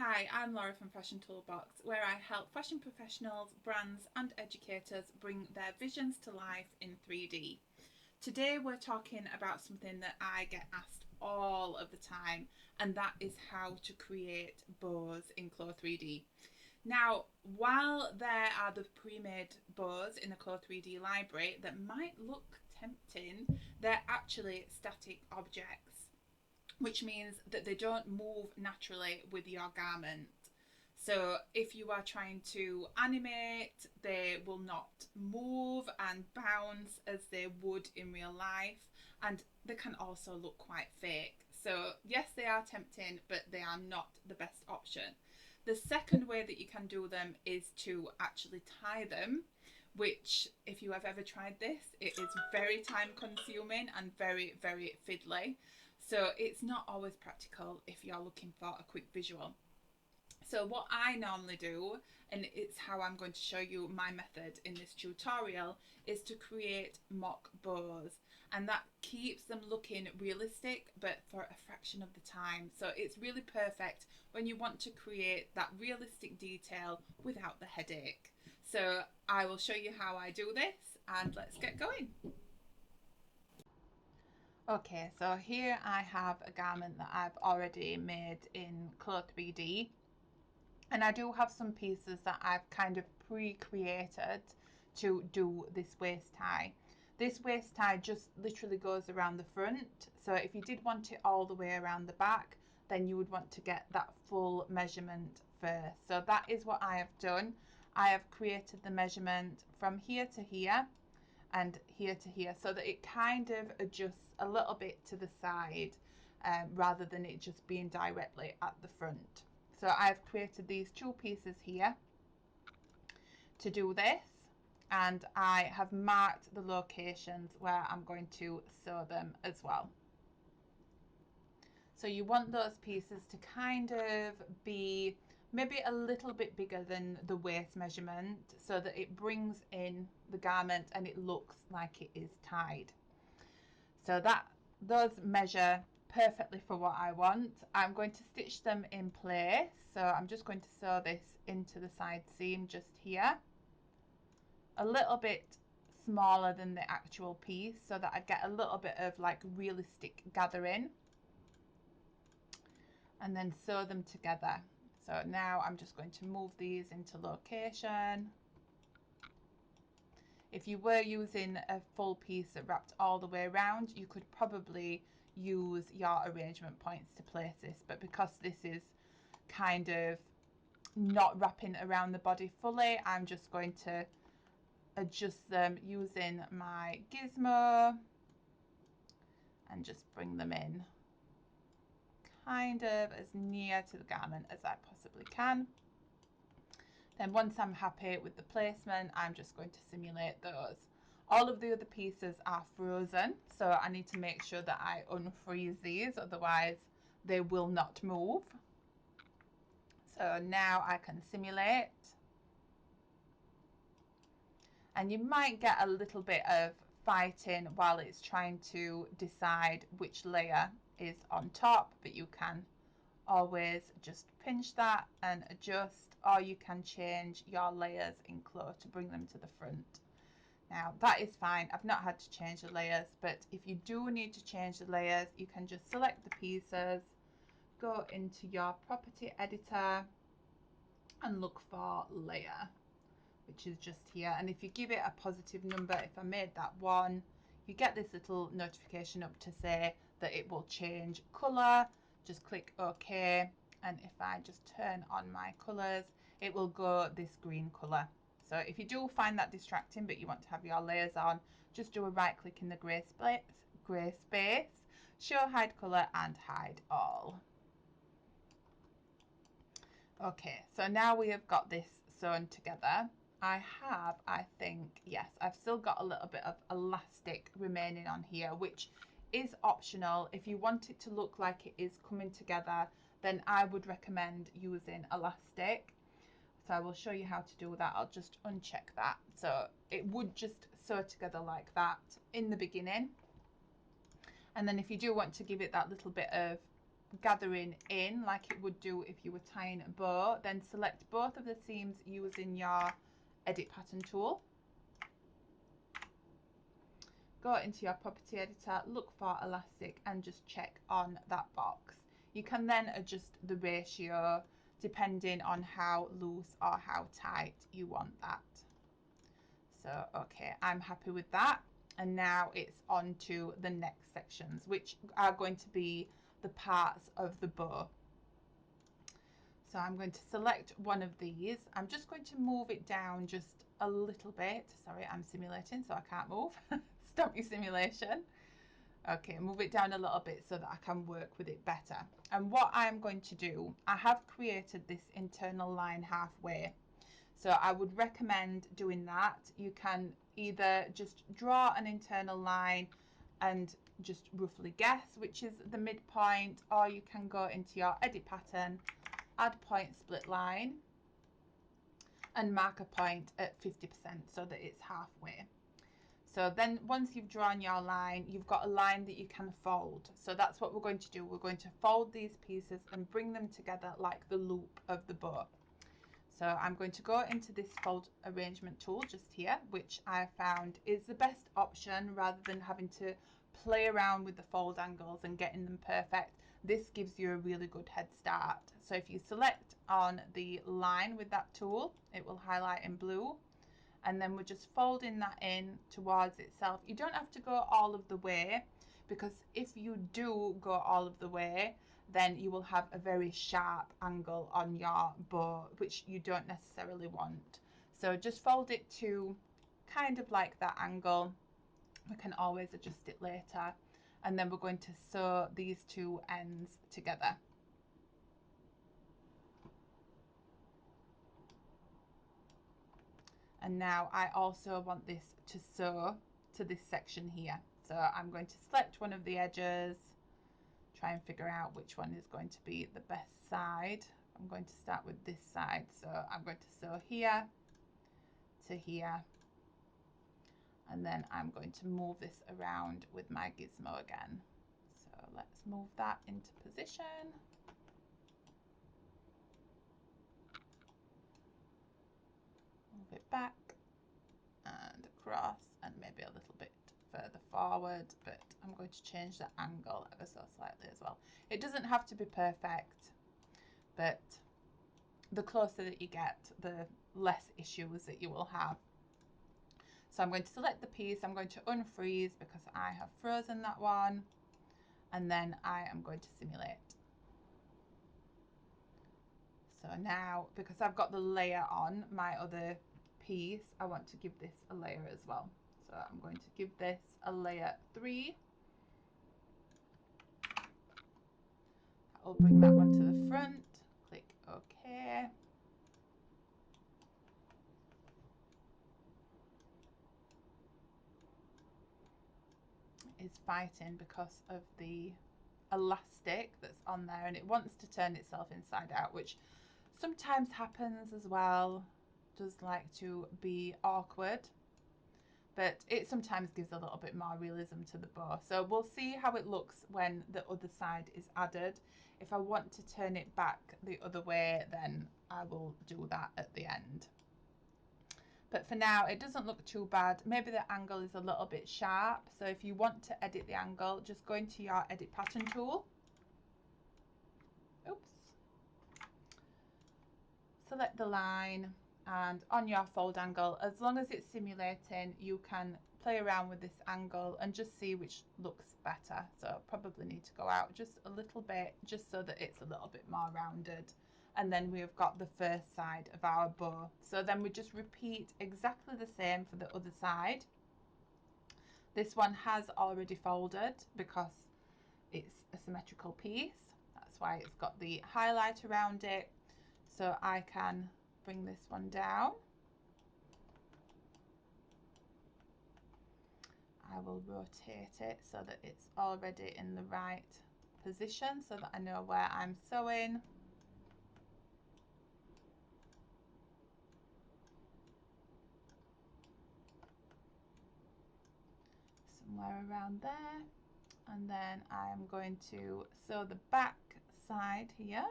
Hi, I'm Laura from Fashion Toolbox, where I help fashion professionals, brands and educators bring their visions to life in 3D. Today we're talking about something that I get asked all of the time, and that is how to create bows in CLO3D. Now, while there are the pre-made bows in the CLO3D library that might look tempting, they're actually static objects, which means that they don't move naturally with your garment. So if you are trying to animate, they will not move and bounce as they would in real life, and they can also look quite fake. So yes, they are tempting, but they are not the best option. The second way that you can do them is to actually tie them, which, if you have ever tried this, it is very time consuming and very, very fiddly. So it's not always practical if you're looking for a quick visual. So what I normally do, and it's how I'm going to show you my method in this tutorial, is to create mock bows, and that keeps them looking realistic but for a fraction of the time. So it's really perfect when you want to create that realistic detail without the headache. So I will show you how I do this, and let's get going. Okay, so here I have a garment that I've already made in CLO3D. And I do have some pieces that I've kind of pre-created to do this waist tie. This waist tie just literally goes around the front. So if you did want it all the way around the back, then you would want to get that full measurement first. So that is what I have done. I have created the measurement from here to here and here to here, so that it kind of adjusts a little bit to the side rather than it just being directly at the front. So I've created these two pieces here to do this, and I have marked the locations where I'm going to sew them as well. So you want those pieces to kind of be maybe a little bit bigger than the waist measurement, so that it brings in the garment and it looks like it is tied. So that those measure perfectly for what I want. I'm going to stitch them in place. So I'm just going to sew this into the side seam just here, a little bit smaller than the actual piece, so that I get a little bit of like realistic gathering, and then sew them together. So now I'm just going to move these into location. If you were using a full piece that wrapped all the way around, you could probably use your arrangement points to place this, but because this is kind of not wrapping around the body fully, I'm just going to adjust them using my gizmo and just bring them in kind of as near to the garment as I possibly can. Then once I'm happy with the placement, I'm just going to simulate those. All of the other pieces are frozen, so I need to make sure that I unfreeze these, otherwise they will not move. So now I can simulate. And you might get a little bit of fighting while it's trying to decide which layer is on top, but you can always just pinch that and adjust, or you can change your layers in CLO to bring them to the front. Now that is fine, I've not had to change the layers, but if you do need to change the layers, you can just select the pieces, go into your property editor and look for layer, which is just here. And if you give it a positive number, if I made that 1, you get this little notification up to say that it will change colour. Just click OK, and if I just turn on my colours, it will go this green colour. So if you do find that distracting but you want to have your layers on, just do a right click in the grey space, show hide colour and hide all. Okay, so now we have got this sewn together. I think, yes, I've still got a little bit of elastic remaining on here, which is optional. If you want it to look like it is coming together, then I would recommend using elastic. So I will show you how to do that. I'll just uncheck that. So it would just sew together like that in the beginning. And then if you do want to give it that little bit of gathering in like it would do if you were tying a bow, then select both of the seams using your edit pattern tool. Go into your property editor, look for elastic and just check on that box. You can then adjust the ratio depending on how loose or how tight you want that. So okay, I'm happy with that. And now it's on to the next sections, which are going to be the parts of the bow. So I'm going to select one of these. I'm just going to move it down just a little bit. Sorry, I'm simulating, so I can't move. Stop your simulation. Okay, move it down a little bit so that I can work with it better. And what I'm going to do, I have created this internal line halfway. So I would recommend doing that. You can either just draw an internal line and just roughly guess which is the midpoint, or you can go into your edit pattern, add point split line and mark a point at 50% so that it's halfway. So then once you've drawn your line, you've got a line that you can fold. So that's what we're going to do. We're going to fold these pieces and bring them together like the loop of the bow. So I'm going to go into this fold arrangement tool just here, which I found is the best option rather than having to play around with the fold angles and getting them perfect. This gives you a really good head start. So if you select on the line with that tool, it will highlight in blue. And then we're just folding that in towards itself. You don't have to go all of the way, because if you do go all of the way, then you will have a very sharp angle on your bow, which you don't necessarily want. So just fold it to kind of like that angle. We can always adjust it later. And then we're going to sew these two ends together. And now I also want this to sew to this section here. So I'm going to select one of the edges, try and figure out which one is going to be the best side. I'm going to start with this side. So I'm going to sew here to here. And then I'm going to move this around with my gizmo again. So let's move that into position. Move it back and across and maybe a little bit further forward, but I'm going to change the angle ever so slightly as well. It doesn't have to be perfect, but the closer that you get, the less issues that you will have. So I'm going to select the piece, I'm going to unfreeze because I have frozen that one, and then I am going to simulate. So now, because I've got the layer on my other piece, I want to give this a layer as well. So I'm going to give this a layer 3. I'll bring that one to the front, click OK. Is fighting because of the elastic that's on there, and it wants to turn itself inside out, which sometimes happens as well. Does like to be awkward, but it sometimes gives a little bit more realism to the bow. So we'll see how it looks when the other side is added. If I want to turn it back the other way, then I will do that at the end. But for now, it doesn't look too bad. Maybe the angle is a little bit sharp. So if you want to edit the angle, just go into your edit pattern tool. Oops. Select the line, and on your fold angle, as long as it's simulating, you can play around with this angle and just see which looks better. So probably need to go out just a little bit, just so that it's a little bit more rounded. And then we've got the first side of our bow. So then we just repeat exactly the same for the other side. This one has already folded because it's a symmetrical piece. That's why it's got the highlight around it. So I can bring this one down. I will rotate it so that it's already in the right position so that I know where I'm sewing. Somewhere around there, and then I'm going to sew the back side here.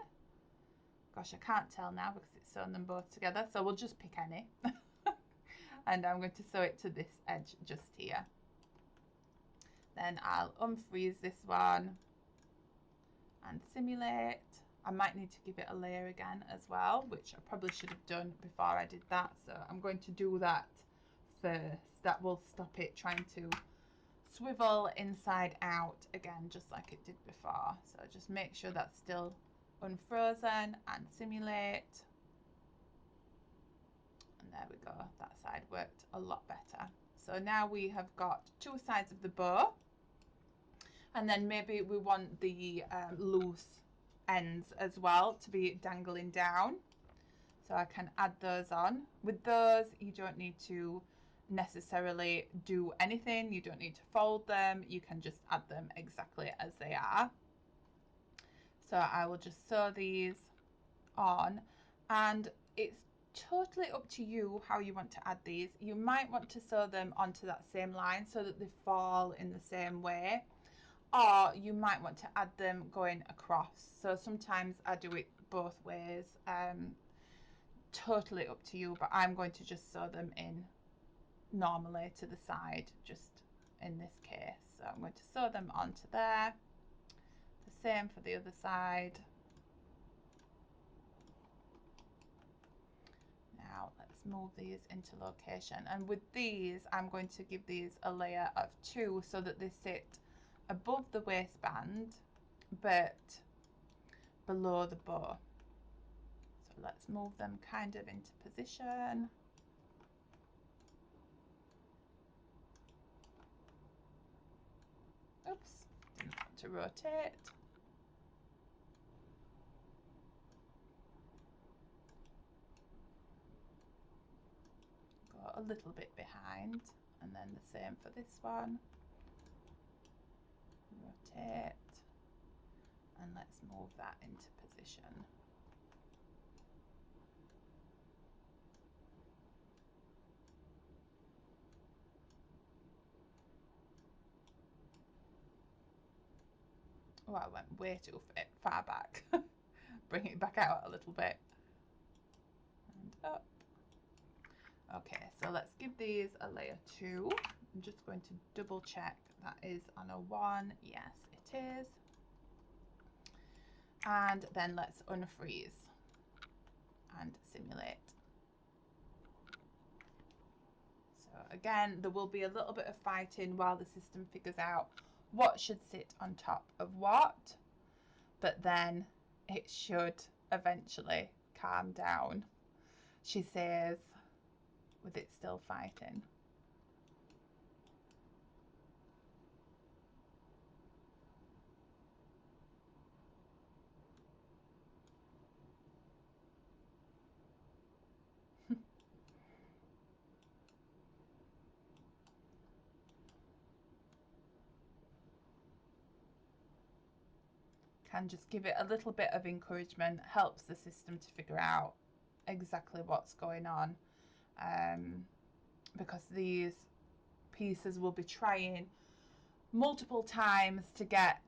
Gosh, I can't tell now because it's sewn them both together, so we'll just pick any. And I'm going to sew it to this edge just here. Then I'll unfreeze this one and simulate. I might need to give it a layer again as well, which I probably should have done before I did that, so I'm going to do that first. That will stop it trying to swivel inside out again, just like it did before. So just make sure that's still unfrozen and simulate. And there we go, that side worked a lot better. So now we have got two sides of the bow, and then maybe we want the loose ends as well to be dangling down. So I can add those on. With those, you don't need to necessarily do anything. You don't need to fold them. You can just add them exactly as they are. So I will just sew these on, and it's totally up to you how you want to add these. You might want to sew them onto that same line so that they fall in the same way, or you might want to add them going across. So sometimes I do it both ways. Totally up to you, but I'm going to just sew them in normally to the side, just in this case. So I'm going to sew them onto there. The same for the other side. Now let's move these into location, and with these I'm going to give these a layer of 2 so that they sit above the waistband but below the bow. So let's move them kind of into position. Oops, didn't want to rotate. Go a little bit behind, and then the same for this one. Rotate, and let's move that into position. Oh, I went way too far back. Bring it back out a little bit. And up. Okay, so let's give these a layer 2. I'm just going to double check that is on a 1. Yes, it is. And then let's unfreeze and simulate. So again, there will be a little bit of fighting while the system figures out what should sit on top of what, but then it should eventually calm down, she says, with it still fighting. Can just give it a little bit of encouragement, helps the system to figure out exactly what's going on, because these pieces will be trying multiple times to get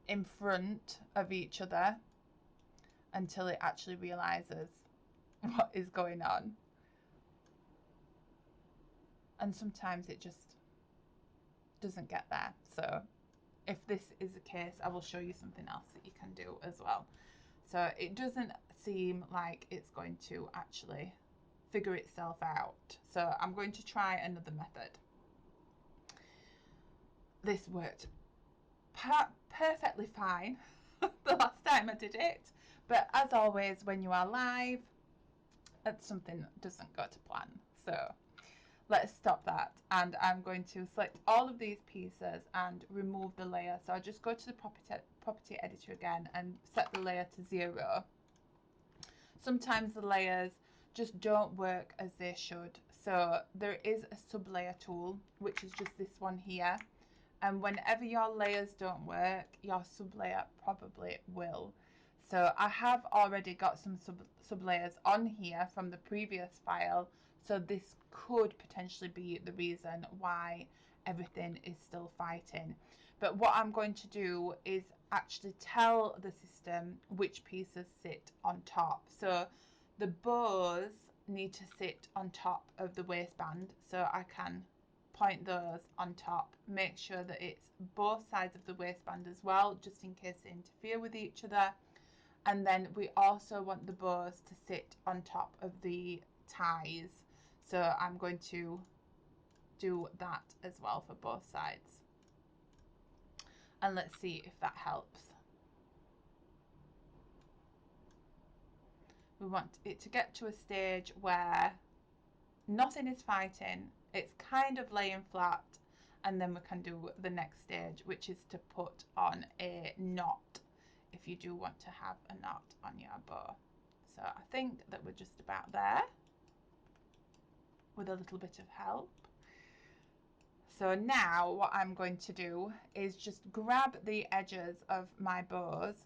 in front of each other until it actually realizes what is going on. And sometimes it just doesn't get there. So if this is the case, I will show you something else that you can do as well. So it doesn't seem like it's going to actually figure itself out. So I'm going to try another method. This worked perfectly fine the last time I did it, but as always, when you are live, something doesn't go to plan. So let's stop that, and I'm going to select all of these pieces and remove the layer. So I just go to the property editor again and set the layer to 0. Sometimes the layers just don't work as they should, so there is a sub-layer tool, which is just this one here, and whenever your layers don't work, your sub-layer probably will. So I have already got some sub-layers on here from the previous file, so this could potentially be the reason why everything is still fighting. But what I'm going to do is actually tell the system which pieces sit on top. So the bows need to sit on top of the waistband, so I can point those on top, make sure that it's both sides of the waistband as well, just in case they interfere with each other. And then we also want the bows to sit on top of the ties, so I'm going to do that as well for both sides. And let's see if that helps. We want it to get to a stage where nothing is fighting, it's kind of laying flat, and then we can do the next stage, which is to put on a knot if you do want to have a knot on your bow. So I think that we're just about there with a little bit of help. So now what I'm going to do is just grab the edges of my bows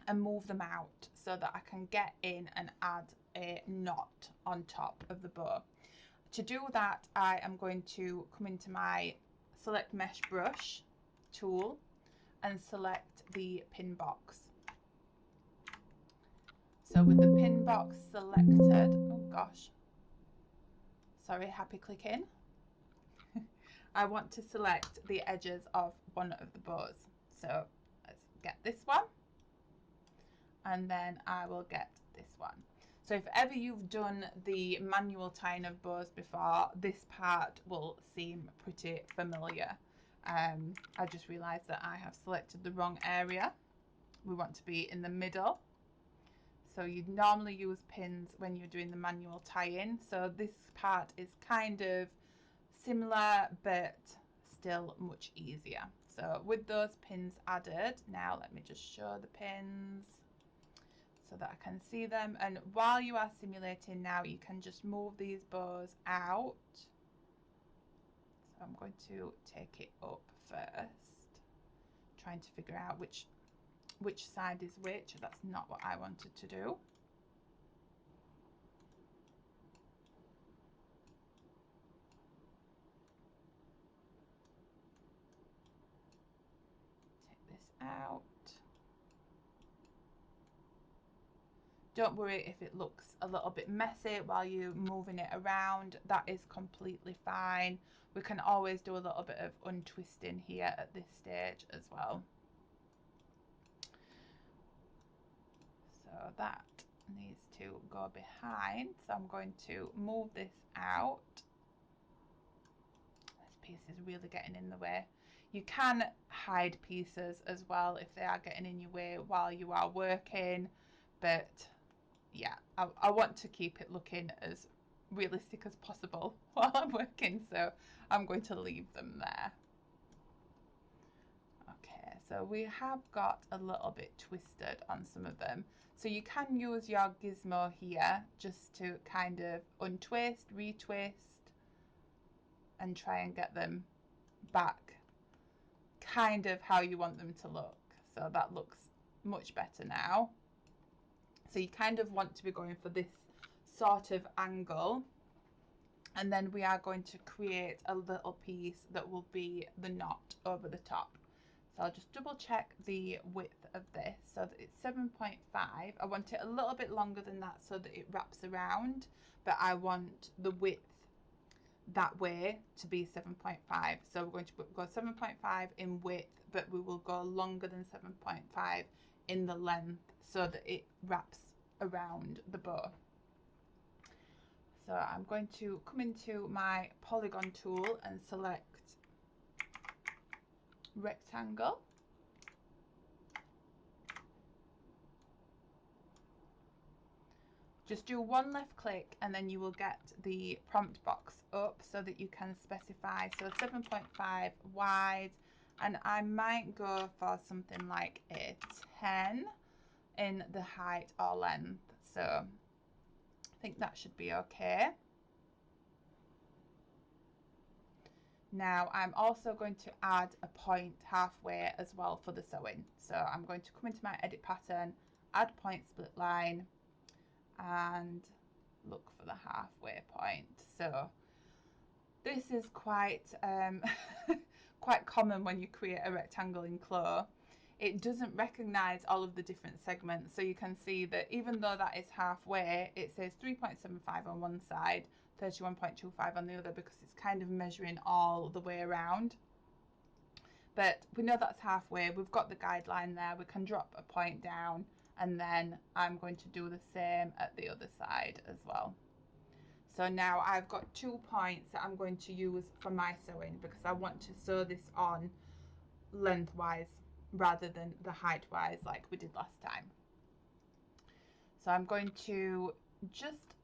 and move them out so that I can get in and add a knot on top of the bow. To do that, I am going to come into my select mesh brush tool and select the pin box. So with the pin box selected, oh gosh, sorry, happy clicking. I want to select the edges of one of the bows. So let's get this one, and then I will get this one. So if ever you've done the manual tying of bows before, this part will seem pretty familiar. I just realized that I have selected the wrong area. We want to be in the middle. So you'd normally use pins when you're doing the manual tie-in. So this part is kind of similar, but still much easier. So with those pins added, now let me just show the pins so that I can see them. And while you are simulating now, you can just move these bows out. So I'm going to take it up first, trying to figure out which side is which. That's not what I wanted to do. Take this out. Don't worry if it looks a little bit messy while you're moving it around. That is completely fine. We can always do a little bit of untwisting here at this stage as well. So that needs to go behind. So I'm going to move this out. This piece is really getting in the way. You can hide pieces as well if they are getting in your way while you are working, but yeah, I want to keep it looking as realistic as possible while I'm working, so I'm going to leave them there. Okay, so we have got a little bit twisted on some of them, so you can use your gizmo here just to kind of untwist, retwist, and try and get them back kind of how you want them to look. So that looks much better now. So you kind of want to be going for this sort of angle, and then we are going to create a little piece that will be the knot over the top. So I'll just double check the width of this so that it's 7.5. I want it a little bit longer than that so that it wraps around, but I want the width that way to be 7.5. So we're going to go 7.5 in width, but we will go longer than 7.5 in the length so that it wraps around the bow. So I'm going to come into my polygon tool and select rectangle. Just do one left click and then you will get the prompt box up so that you can specify. So 7.5 wide, and I might go for something like a 10 in the height or length. So I think that should be okay. Now I'm also going to add a point halfway as well for the sewing. So I'm going to come into my edit pattern, add point split line, and look for the halfway point. So this is quite quite common when you create a rectangle in CLO. It doesn't recognize all of the different segments. So you can see that even though that is halfway, it says 3.75 on one side, 31.25 on the other, because it's kind of measuring all the way around. But we know that's halfway. We've got the guideline there. We can drop a point down, and then I'm going to do the same at the other side as well. So now I've got 2 points that I'm going to use for my sewing, because I want to sew this on lengthwise rather than the height-wise like we did last time. So I'm going to just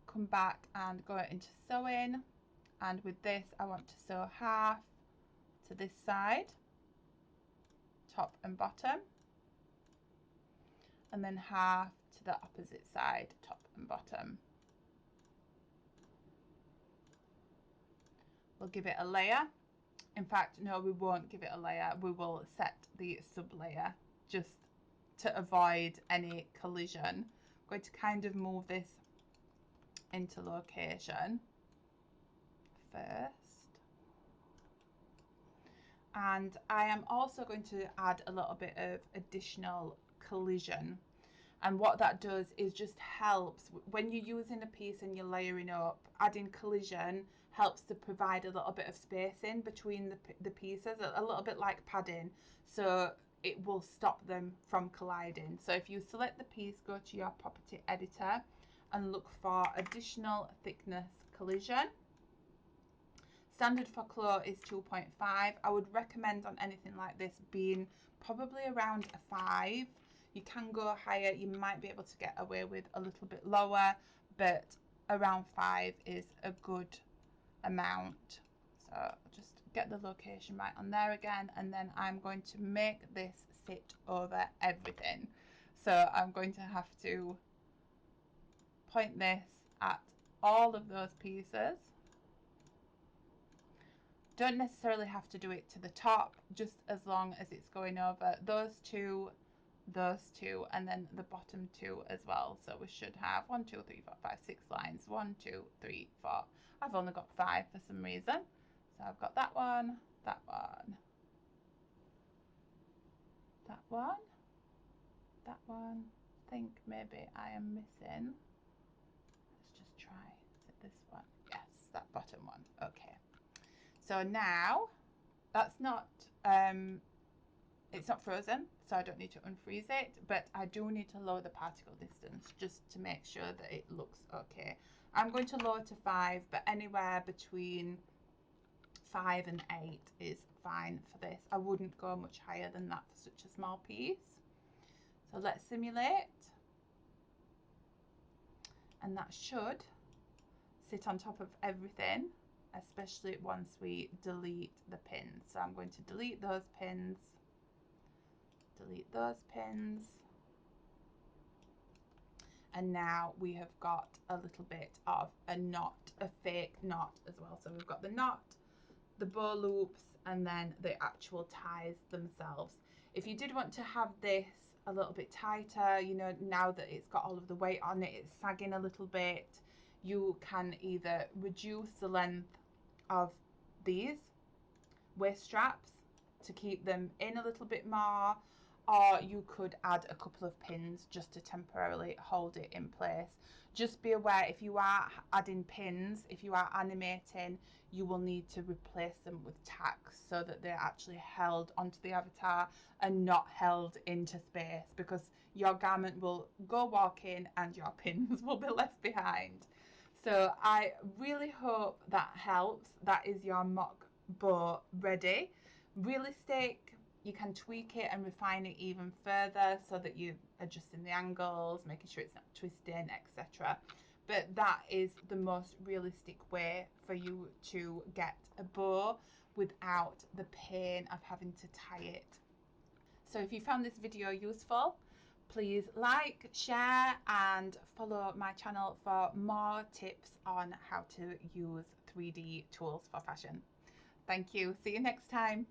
come back and go into sewing, and with this I want to sew half to this side, top and bottom, and then half to the opposite side, top and bottom. We'll give it a layer. In fact, no, we won't give it a layer. We will set the sub layer just to avoid any collision. I'm going to kind of move this into location first. And I am also going to add a little bit of additional collision. And what that does is just helps when you're using a piece and you're layering up, adding collision helps to provide a little bit of spacing between the pieces, a little bit like padding, so it will stop them from colliding. So if you select the piece, go to your property editor and look for additional thickness collision. Standard for CLO is 2.5. I would recommend on anything like this being probably around a 5. You can go higher, you might be able to get away with a little bit lower, but around 5 is a good amount. So just get the location right on there again, and then I'm going to make this sit over everything. So I'm going to have to point this at all of those pieces. Don't necessarily have to do it to the top, just as long as it's going over those two, and then the bottom 2 as well. So we should have 1, 2, 3, 4, 5, 6 lines. 1, 2, 3, 4. I've only got 5 for some reason. So I've got that one, that one, that one, that one. I think maybe I am missing. Let's just try. Is it this one? Yes, that bottom one. Okay. So now that's not it's not frozen, so I don't need to unfreeze it, but I do need to lower the particle distance just to make sure that it looks okay. I'm going to lower to 5, but anywhere between 5 and 8 is fine for this. I wouldn't go much higher than that for such a small piece. So let's simulate, and that should sit on top of everything, especially once we delete the pins. So I'm going to delete those pins, delete those pins, and now we have got a little bit of a knot, a fake knot as well. So we've got the knot, the bow loops, and then the actual ties themselves. If you did want to have this a little bit tighter, you know, now that it's got all of the weight on it, it's sagging a little bit, you can either reduce the length of these waist straps to keep them in a little bit more, or you could add a couple of pins just to temporarily hold it in place. Just be aware, if you are adding pins, if you are animating, you will need to replace them with tacks so that they're actually held onto the avatar and not held into space, because your garment will go walking and your pins will be left behind. So I really hope that helps. That is your mock bow ready. Realistic, you can tweak it and refine it even further so that you're adjusting the angles, making sure it's not twisting, etc. But that is the most realistic way for you to get a bow without the pain of having to tie it. So if you found this video useful, please like, share and follow my channel for more tips on how to use 3D tools for fashion. Thank you. See you next time.